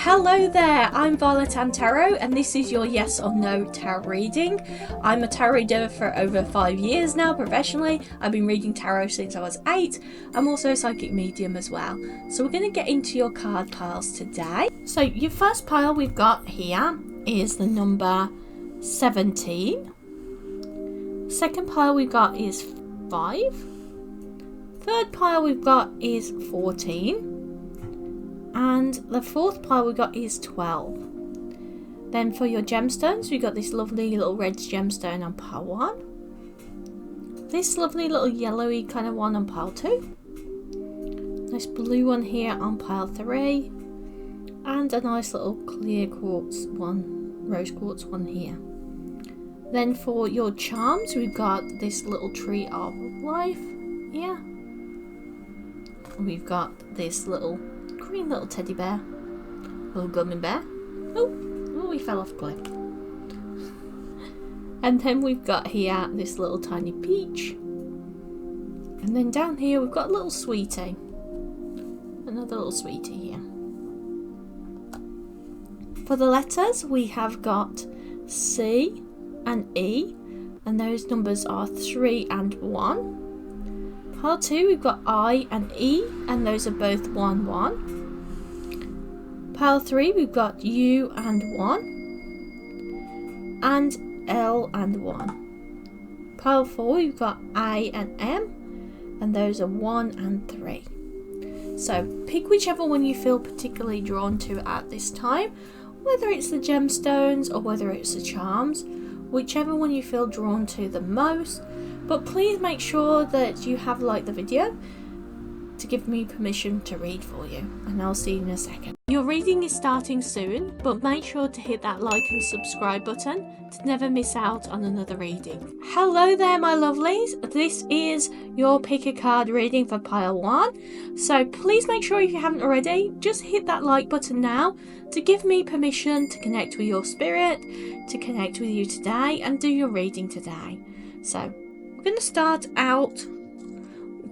Hello there, I'm Violetann Tarot and this is your yes or no tarot reading. I'm a tarot reader for over 5 years now professionally. I've been reading tarot since I was 8. I'm also a psychic medium as well. So we're going to get into your card piles today. So your first pile we've got here is the number 17. Second pile we've got is 5. Third pile we've got is 14. And the fourth pile we got is 12. Then for your gemstones, we got this lovely little red gemstone on pile 1. This lovely little yellowy kind of one on pile 2. Nice blue one here on pile 3. And a nice little clear quartz one, rose quartz one here. Then for your charms, we've got this little tree of life here. We've got this little green little teddy bear, little gummy bear. Oh, he fell off a cliff. And then we've got here this little tiny peach. And then down here we've got a little sweetie. Another little sweetie here. For the letters we have got C and E, and those numbers are 3 and 1. Pile 2 we've got I and E, and those are both 1, 1. Pile 3 we've got U and 1. And L and 1. Pile 4 we've got A and M, and those are 1 and 3. So pick whichever one you feel particularly drawn to at this time, whether it's the gemstones or whether it's the charms, whichever one you feel drawn to the most. But please make sure that you have liked the video to give me permission to read for you, and I'll see you in a second. Your reading is starting soon, but make sure to hit that like and subscribe button to never miss out on another reading. Hello there my lovelies, this is your pick a card reading for pile 1. So please make sure if you haven't already, just hit that like button now to give me permission to connect with your spirit, to connect with you today and do your reading today. So we're going to start out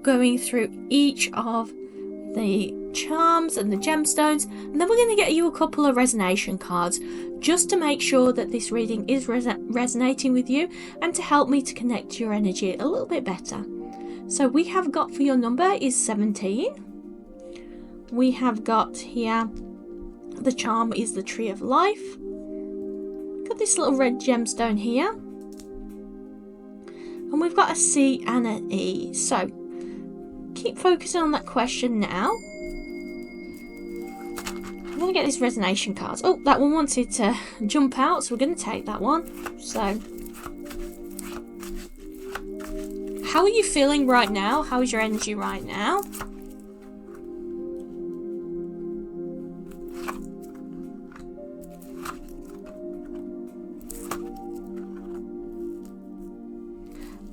going through each of the charms and the gemstones, and then we're going to get you a couple of resonation cards just to make sure that this reading is resonating with you and to help me to connect to your energy a little bit better. So we have got for your number is 17. We have got here the charm is the tree of life. Got this little red gemstone here, and we've got a C and an E. So keep focusing on that question now. I'm going to get these resonation cards. Oh, that one wanted to jump out, so we're going to take that one. So, how are you feeling right now? How is your energy right now?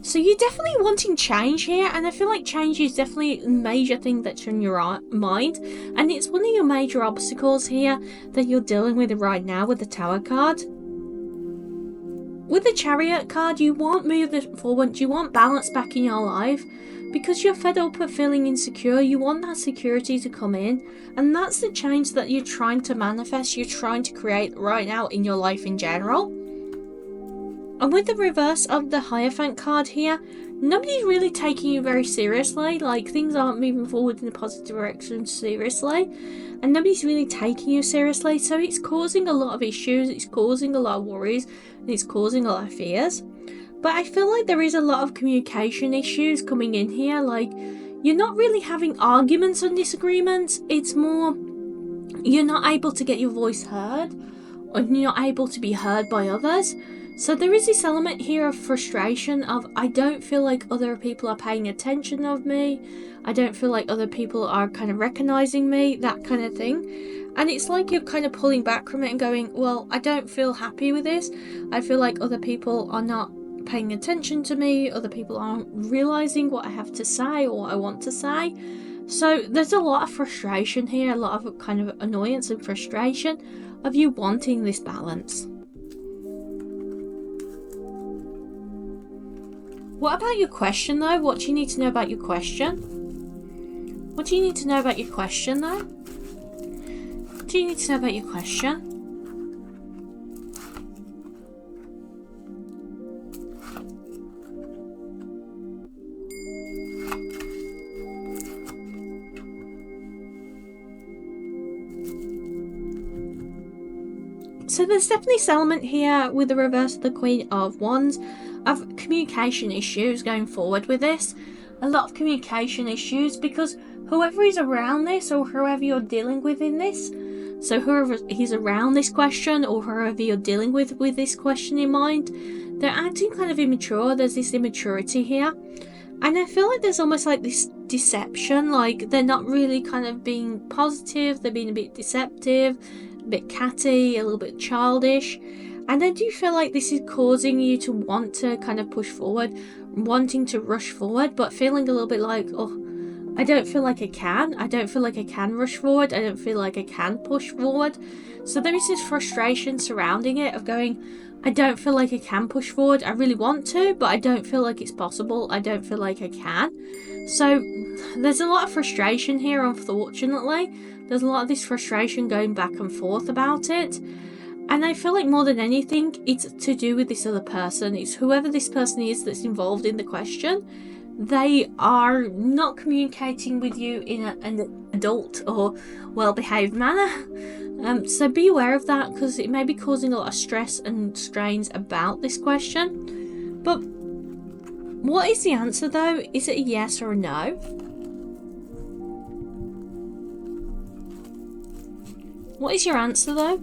So you're definitely wanting change here, and I feel like change is definitely a major thing that's in your mind, and it's one of your major obstacles here that you're dealing with right now with the Tower card. With the Chariot card, you want movement forward, you want balance back in your life, because you're fed up of feeling insecure. You want that security to come in, and that's the change that you're trying to manifest, you're trying to create right now in your life in general. And with the reverse of the Hierophant card here, nobody's really taking you very seriously. Like, things aren't moving forward in a positive direction seriously, and nobody's really taking you seriously. So it's causing a lot of issues, it's causing a lot of worries, and it's causing a lot of fears. But I feel like there is a lot of communication issues coming in here. Like, you're not really having arguments and disagreements. It's more, you're not able to get your voice heard, or you're not able to be heard by others. So there is this element here of frustration of, I don't feel like other people are paying attention of me. I don't feel like other people are kind of recognizing me, that kind of thing. And it's like you're kind of pulling back from it and going, well, I don't feel happy with this. I feel like other people are not paying attention to me. Other people aren't realizing what I have to say or what I want to say. So there's a lot of frustration here, a lot of kind of annoyance and frustration of you wanting this balance. What about your question though? What do you need to know about your question? What do you need to know about your question though? do you need to know about your question? So there's definitely this element here with the reverse of the Queen of Wands of communication issues going forward with this. A lot of communication issues because whoever is around this or whoever you're dealing with in this, so whoever is around this question or whoever you're dealing with this question in mind, they're acting kind of immature. There's this immaturity here. And I feel like there's almost like this deception, like they're not really kind of being positive, they're being a bit deceptive, a bit catty, a little bit childish. And I do feel like this is causing you to want to kind of push forward, wanting to rush forward, but feeling a little bit like, oh, I don't feel like I can. I don't feel like I can rush forward. I don't feel like I can push forward. So there is this frustration surrounding it of going, I don't feel like I can push forward. I really want to, but I don't feel like it's possible. I don't feel like I can. So there's a lot of frustration here, unfortunately. There's a lot of this frustration going back and forth about it. And I feel like more than anything, it's to do with this other person. It's whoever this person is that's involved in the question. They are not communicating with you in an adult or well-behaved manner. So be aware of that, because it may be causing a lot of stress and strains about this question. But what is the answer though? Is it a yes or a no? What is your answer though?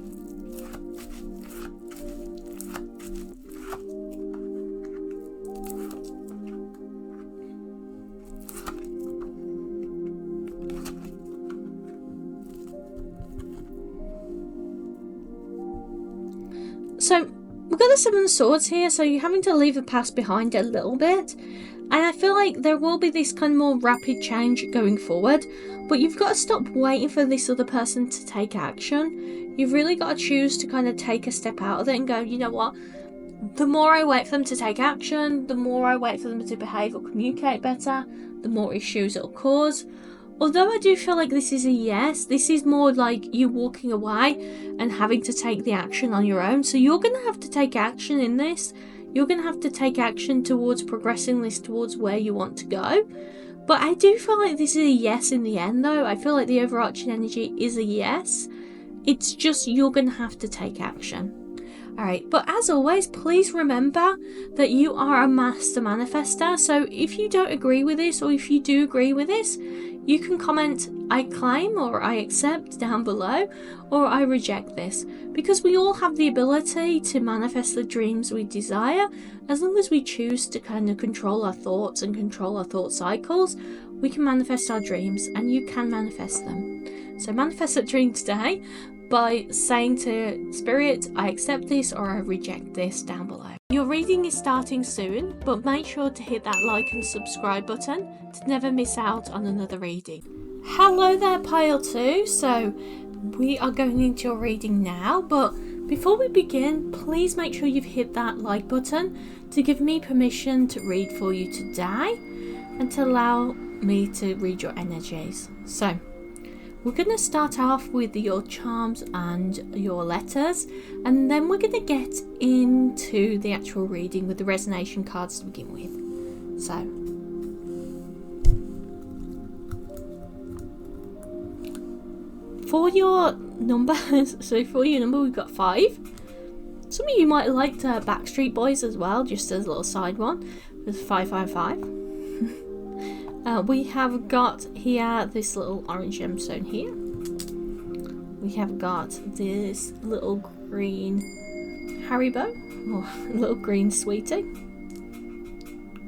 So we've got the Seven of Swords here, so you're having to leave the past behind a little bit. And I feel like there will be this kind of more rapid change going forward, but you've got to stop waiting for this other person to take action. You've really got to choose to kind of take a step out of it and go, you know what? The more I wait for them to take action, the more I wait for them to behave or communicate better, the more issues it'll cause. Although I do feel like this is a yes, this is more like you walking away and having to take the action on your own. So you're going to have to take action in this. You're going to have to take action towards progressing this towards where you want to go. But I do feel like this is a yes in the end though. I feel like the overarching energy is a yes. It's just you're going to have to take action. Alright, but as always, please remember that you are a master manifester. So if you don't agree with this, or if you do agree with this, you can comment I claim or I accept down below, or I reject this, because we all have the ability to manifest the dreams we desire. As long as we choose to kind of control our thoughts and control our thought cycles, we can manifest our dreams, and you can manifest them. So manifest a dream today by saying to Spirit, I accept this or I reject this down below. Your reading is starting soon, but make sure to hit that like and subscribe button to never miss out on another reading. Hello there, Pile 2. So we are going into your reading now, but before we begin, please make sure you've hit that like button to give me permission to read for you today and to allow me to read your energies. So we're going to start off with your charms and your letters, and then we're going to get into the actual reading with the resonation cards to begin with. So, for your number, we've got 5. Some of you might like Backstreet Boys as well, just as a little side one. There's 555. We have got here this little orange gemstone here. We have got this little green Haribo, or little green sweetie.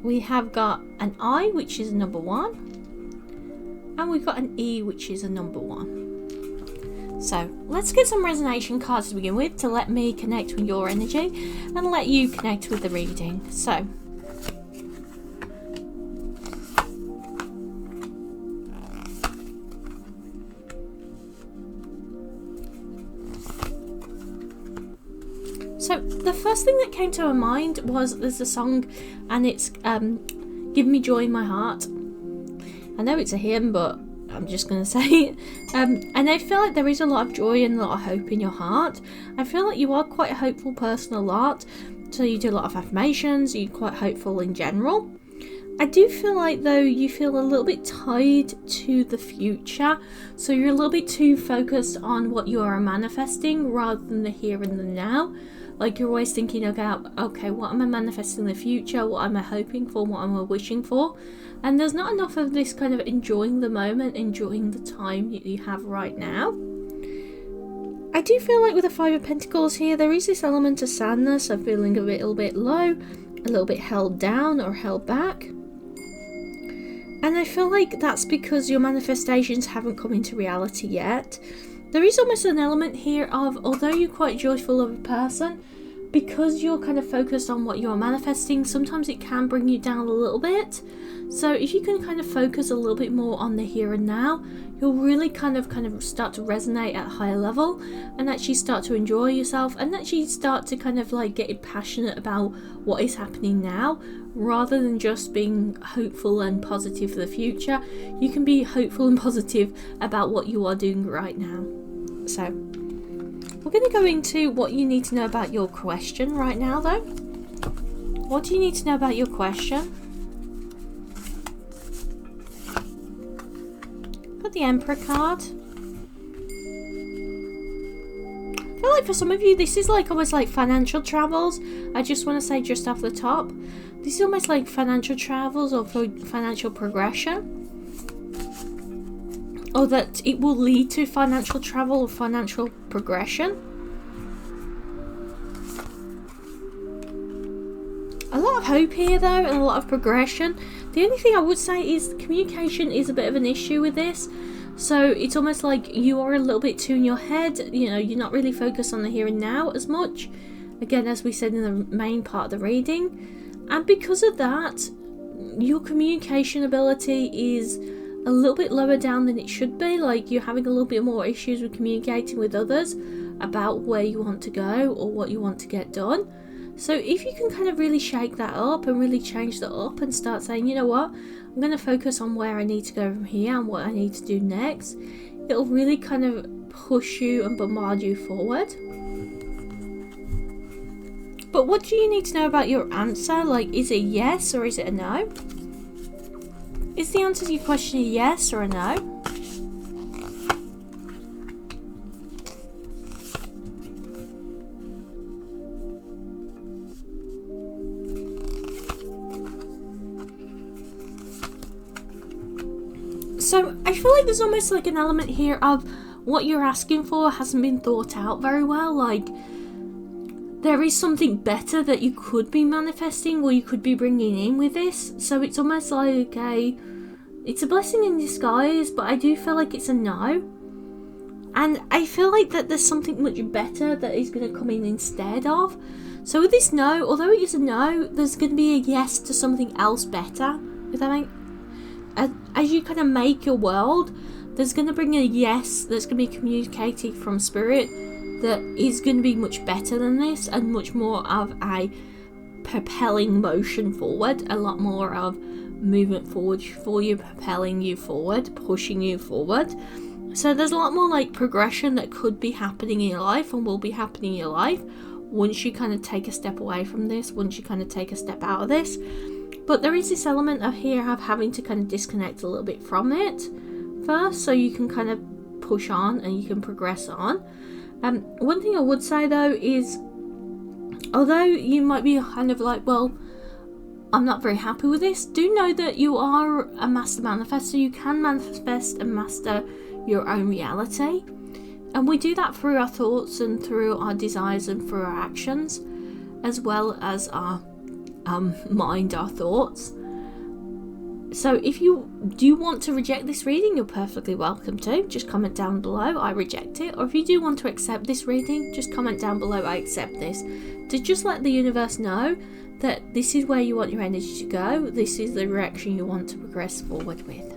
We have got an I, which is a number 1. And we've got an E, which is a number 1. So let's get some resonation cards to begin with to let me connect with your energy and let you connect with the reading. So the first thing that came to my mind was there's a song and it's Give Me Joy in My Heart. I know it's a hymn, but I'm just going to say it. And I feel like there is a lot of joy and a lot of hope in your heart. I feel like you are quite a hopeful person a lot. So you do a lot of affirmations, you're quite hopeful in general. I do feel like, though, you feel a little bit tied to the future. So you're a little bit too focused on what you are manifesting rather than the here and the now. Like, you're always thinking about, okay, what am I manifesting in the future? What am I hoping for? What am I wishing for? And there's not enough of this kind of enjoying the moment, enjoying the time that you have right now. I do feel like with the Five of Pentacles here, there is this element of sadness, of feeling a little bit low, a little bit held down or held back. And I feel like that's because your manifestations haven't come into reality yet. There is almost an element here of, although you're quite joyful of a person, because you're kind of focused on what you're manifesting, sometimes it can bring you down a little bit. So if you can kind of focus a little bit more on the here and now, you'll really kind of start to resonate at a higher level and actually start to enjoy yourself and actually start to kind of like get passionate about what is happening now, rather than just being hopeful and positive for the future. You can be hopeful and positive about what you are doing right now. So we're going to go into what you need to know about your question right now, though. What do you need to know about your question? Got the Emperor card. I feel like for some of you, this is like almost like financial travels. I just want to say just off the top, this is almost like financial travels or financial progression. Or that it will lead to financial travel or financial progression. A lot of hope here, though, and a lot of progression. The only thing I would say is communication is a bit of an issue with this. So it's almost like you are a little bit too in your head. You know, you're not really focused on the here and now as much. Again, as we said in the main part of the reading. And because of that, your communication ability is a little bit lower down than it should be. Like, you're having a little bit more issues with communicating with others about where you want to go or what you want to get done. So if you can kind of really shake that up and really change that up and start saying, you know what, I'm going to focus on where I need to go from here and what I need to do next, it'll really kind of push you and bombard you forward. But what do you need to know about your answer? Like, is it yes or is it a no? Is the answer to your question a yes or a no? So I feel like there's almost like an element here of what you're asking for hasn't been thought out very well. Like, there is something better that you could be manifesting or you could be bringing in with this. So it's almost like it's a blessing in disguise, but I do feel like it's a no. And I feel like that there's something much better that is going to come in instead of. So with this no, although it is a no, there's going to be a yes to something else better. If that makes, as you kind of make your world, there's going to bring a yes that's going to be communicated from spirit that is going to be much better than this and much more of a propelling motion forward, a lot more of movement forward for you, propelling you forward, pushing you forward. So there's a lot more like progression that could be happening in your life and will be happening in your life once you kind of take a step away from this, once you kind of take a step out of this. But there is this element of here of having to kind of disconnect a little bit from it first, so you can kind of push on and you can progress on. One thing I would say though is, although you might be kind of like, well, I'm not very happy with this, do know that you are a master manifestor. You can manifest and master your own reality. And we do that through our thoughts and through our desires and through our actions, as well as our mind, our thoughts. So if you do want to reject this reading, you're perfectly welcome to. Just comment down below, I reject it. Or if you do want to accept this reading, just comment down below, I accept this. To just let the universe know that this is where you want your energy to go. This is the direction you want to progress forward with.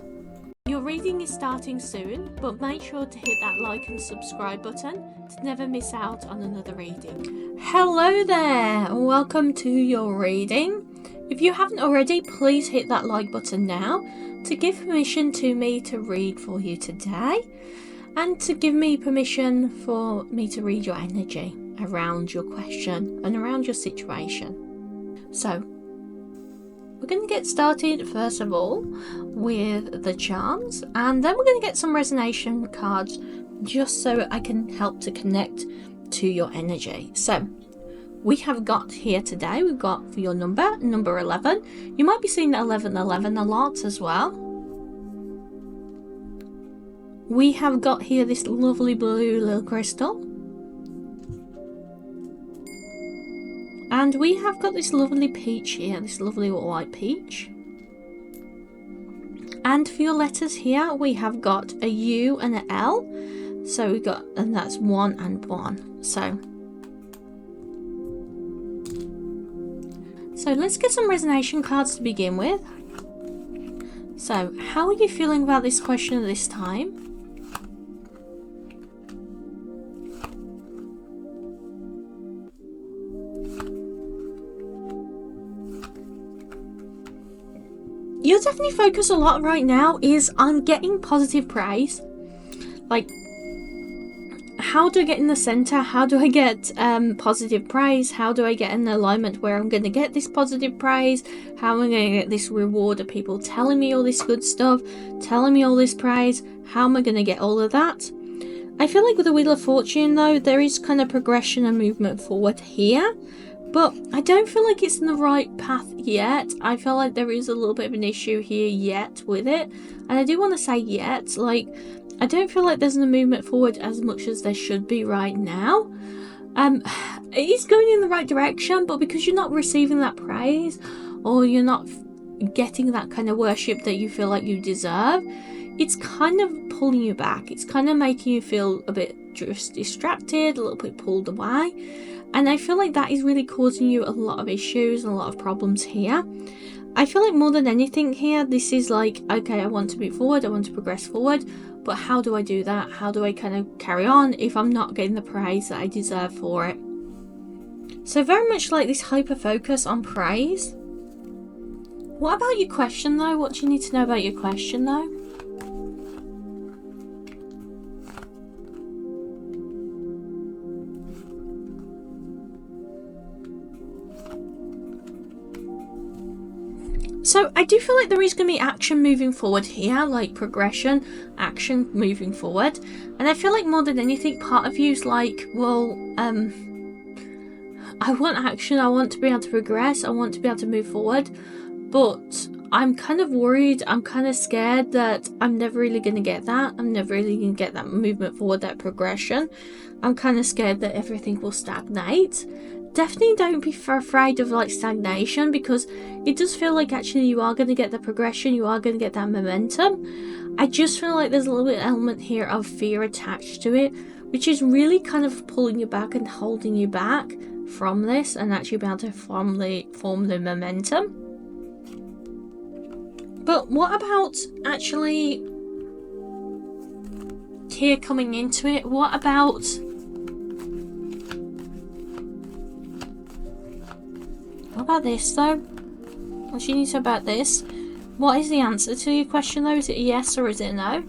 Your reading is starting soon, but make sure to hit that like and subscribe button to never miss out on another reading. Hello there, welcome to your reading. If you haven't already, please hit that like button now to give permission to me to read for you today, and to give me permission for me to read your energy around your question and around your situation. So we're going to get started first of all with the charms, and then we're going to get some resonation cards just so I can help to connect to your energy. So we have got here today, we've got for your number 11. You might be seeing 1111 a lot as well. We have got here this lovely blue little crystal. And we have got this lovely peach here, this lovely white peach. And for your letters here, we have got a U and an L. So we got, and that's 1 and 1. So let's get some resonation cards to begin with. So how are you feeling about this question at this time? Your definitely focus a lot right now is on getting positive praise. Like, how do I get in the center? How do I get positive praise? How do I get in alignment where I'm going to get this positive praise? How am I going to get this reward of people telling me all this good stuff, telling me all this praise? How am I going to get all of that? I feel like with the Wheel of Fortune though, there is kind of progression and movement forward here. But I don't feel like it's in the right path yet. I feel like there is a little bit of an issue here yet with it. And I do want to say yet, like, I don't feel like there's a movement forward as much as there should be right now. It is going in the right direction, but because you're not receiving that praise, or you're not getting that kind of worship that you feel like you deserve, it's kind of pulling you back. It's kind of making you feel a bit just distracted, a little bit pulled away. And I feel like that is really causing you a lot of issues and a lot of problems here. I feel like more than anything here, this is like, okay, I want to move forward, I want to progress forward, but how do I do that? How do I kind of carry on if I'm not getting the praise that I deserve for it? So very much like this hyper focus on praise. What about your question though? What do you need to know about your question though? So I do feel like there is going to be action moving forward here, like progression, action moving forward. And I feel like more than anything, part of you is like, well, I want action, I want to be able to progress, I want to be able to move forward. But I'm kind of worried, I'm kind of scared that I'm never really going to get that. I'm never really going to get that movement forward, that progression. I'm kind of scared that everything will stagnate. Definitely don't be afraid of like stagnation, because it does feel like actually you are going to get the progression, you are going to get that momentum. I just feel like there's a little bit of element here of fear attached to it, which is really kind of pulling you back and holding you back from this and actually be able to form the momentum. But what about actually here coming into it? What about this though? What do you need to know about this? What is the answer to your question though? Is it a yes or is it a no?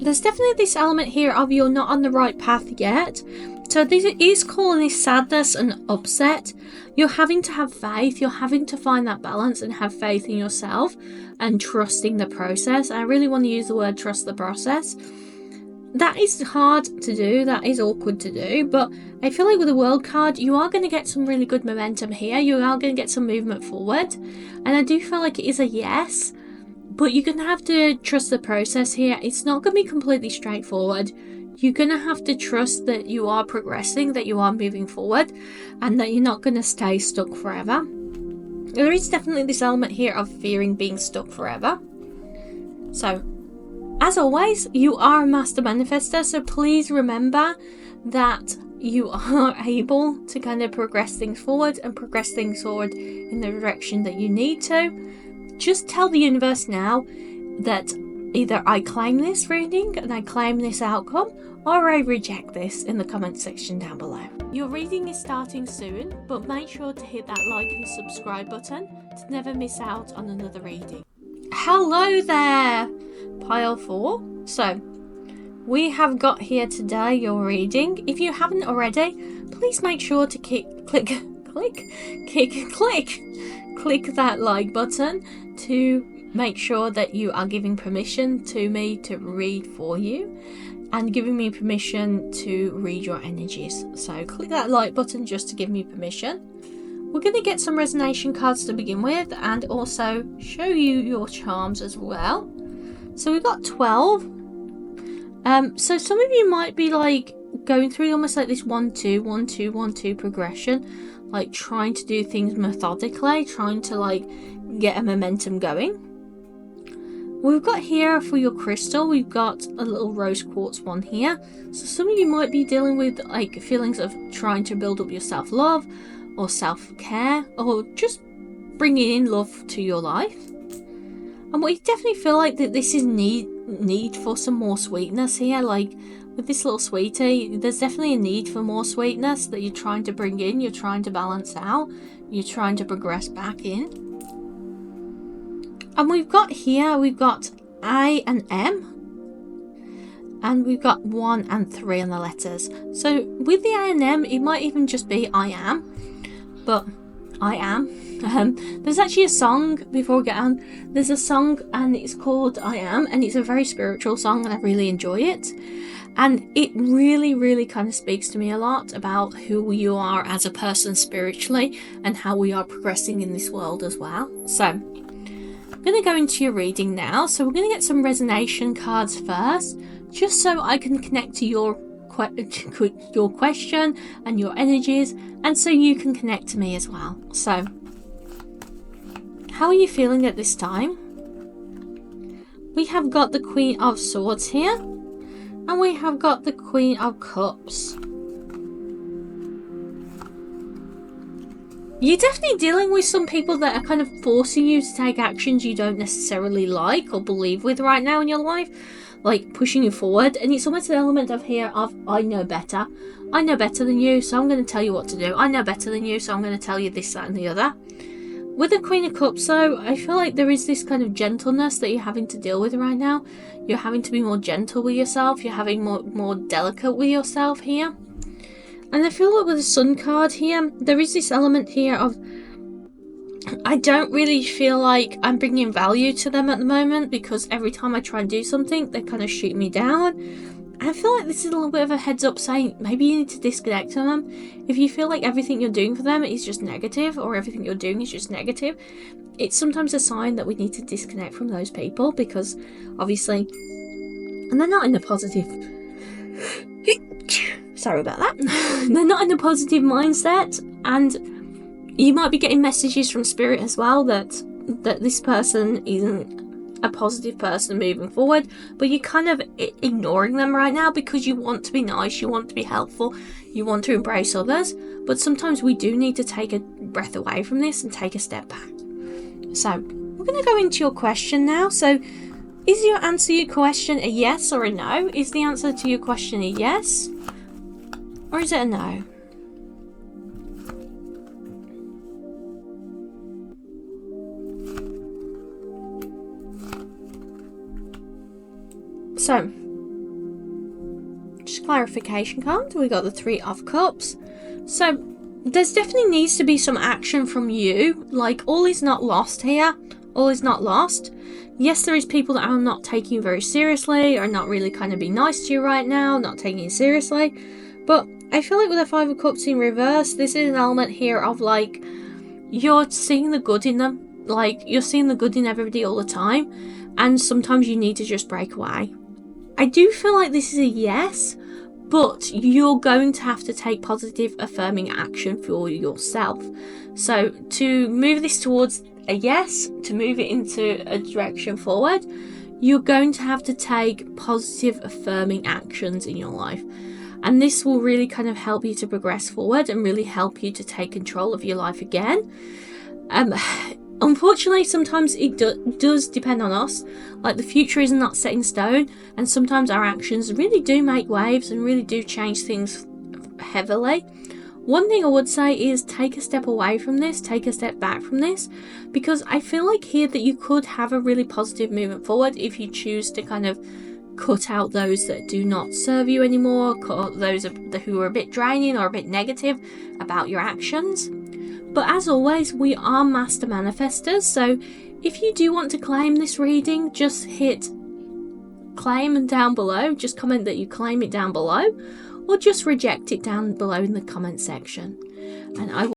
There's definitely this element here of you're not on the right path yet. So this is calling this sadness and upset. You're having to have faith. You're having to find that balance and have faith in yourself and trusting the process. I really want to use the word trust the process. That is hard to do. That is awkward to do. But I feel like with the World card, you are going to get some really good momentum here. You are going to get some movement forward. And I do feel like it is a yes. But you're going to have to trust the process here. It's not going to be completely straightforward. You're going to have to trust that you are progressing, that you are moving forward, and that you're not going to stay stuck forever. There is definitely this element here of fearing being stuck forever. So, as always, you are a master manifester, so please remember that you are able to kind of progress things forward and progress things forward in the direction that you need to. Just tell the universe now that either I claim this reading and I claim this outcome, or I reject this in the comment section down below. Your reading is starting soon, but make sure to hit that like and subscribe button to never miss out on another reading. Hello there, pile 4. So, we have got here today your reading. If you haven't already, please make sure to click that like button to make sure that you are giving permission to me to read for you and giving me permission to read your energies. So click that like button just to give me permission. We're going to get some resonation cards to begin with and also show you your charms as well. So we've got 12. So some of you might be like going through almost like this 1-2, 1-2, 1-2 progression, like trying to do things methodically, trying to like get a momentum going. We've got here for your crystal, we've got a little rose quartz one here. So some of you might be dealing with like feelings of trying to build up your self-love or self-care, or just bringing in love to your life. And we definitely feel like that this is need for some more sweetness here. Like with this little sweetie, there's definitely a need for more sweetness that you're trying to bring in, you're trying to balance out, you're trying to progress back in. And we've got here, we've got I and M, and we've got 1 and 3 on the letters. So with the I and M, it might even just be I am, but I am. There's actually a song, before we get on, there's a song and it's called I Am, and it's a very spiritual song and I really enjoy it. And it really, really kind of speaks to me a lot about who you are as a person spiritually and how we are progressing in this world as well. So I'm going to go into your reading now. So we're going to get some resonation cards first, just so I can connect to your question and your energies, and so you can connect to me as well. So how are you feeling at this time? We have got the Queen of Swords here, and we have got the Queen of Cups. You're definitely dealing with some people that are kind of forcing you to take actions you don't necessarily like or believe with right now in your life, like pushing you forward. And it's almost an element of here of I know better. I know better than you, so I'm going to tell you what to do. I know better than you, so I'm going to tell you this, that and the other. With the Queen of Cups though, I feel like there is this kind of gentleness that you're having to deal with right now. You're having to be more gentle with yourself. You're having more delicate with yourself here. And I feel like with the Sun card here, there is this element here of I don't really feel like I'm bringing value to them at the moment, because every time I try and do something, they kind of shoot me down. And I feel like this is a little bit of a heads up saying maybe you need to disconnect from them. If you feel like everything you're doing for them is just negative, or everything you're doing is just negative, it's sometimes a sign that we need to disconnect from those people, because obviously, and they're not in a positive sorry about that. They're not in a positive mindset, and you might be getting messages from Spirit as well that this person isn't a positive person moving forward, but you're kind of ignoring them right now because you want to be nice, you want to be helpful, you want to embrace others. But sometimes we do need to take a breath away from this and take a step back. So we're going to go into your question now. So is your answer to your question a yes or a no? Is the answer to your question a yes, or is it a no? So, just clarification card, we got the 3 of Cups. So, there's definitely needs to be some action from you. Like, all is not lost here. All is not lost. Yes, there is people that are not taking you very seriously, or not really kind of being nice to you right now, not taking you seriously. But I feel like with the 5 of Cups in reverse, this is an element here of like, you're seeing the good in them. Like, you're seeing the good in everybody all the time. And sometimes you need to just break away. I do feel like this is a yes, but you're going to have to take positive, affirming action for yourself. So to move this towards a yes, to move it into a direction forward, you're going to have to take positive, affirming actions in your life. And this will really kind of help you to progress forward and really help you to take control of your life again. Unfortunately, sometimes it does depend on us. Like, the future is not set in stone, and sometimes our actions really do make waves and really do change things heavily. One thing I would say is take a step away from this, take a step back from this, because I feel like here that you could have a really positive movement forward if you choose to kind of cut out those that do not serve you anymore, cut out those who are a bit draining or a bit negative about your actions. But as always, we are master manifestors, so if you do want to claim this reading, just hit claim down below, just comment that you claim it down below, or just reject it down below in the comment section. And I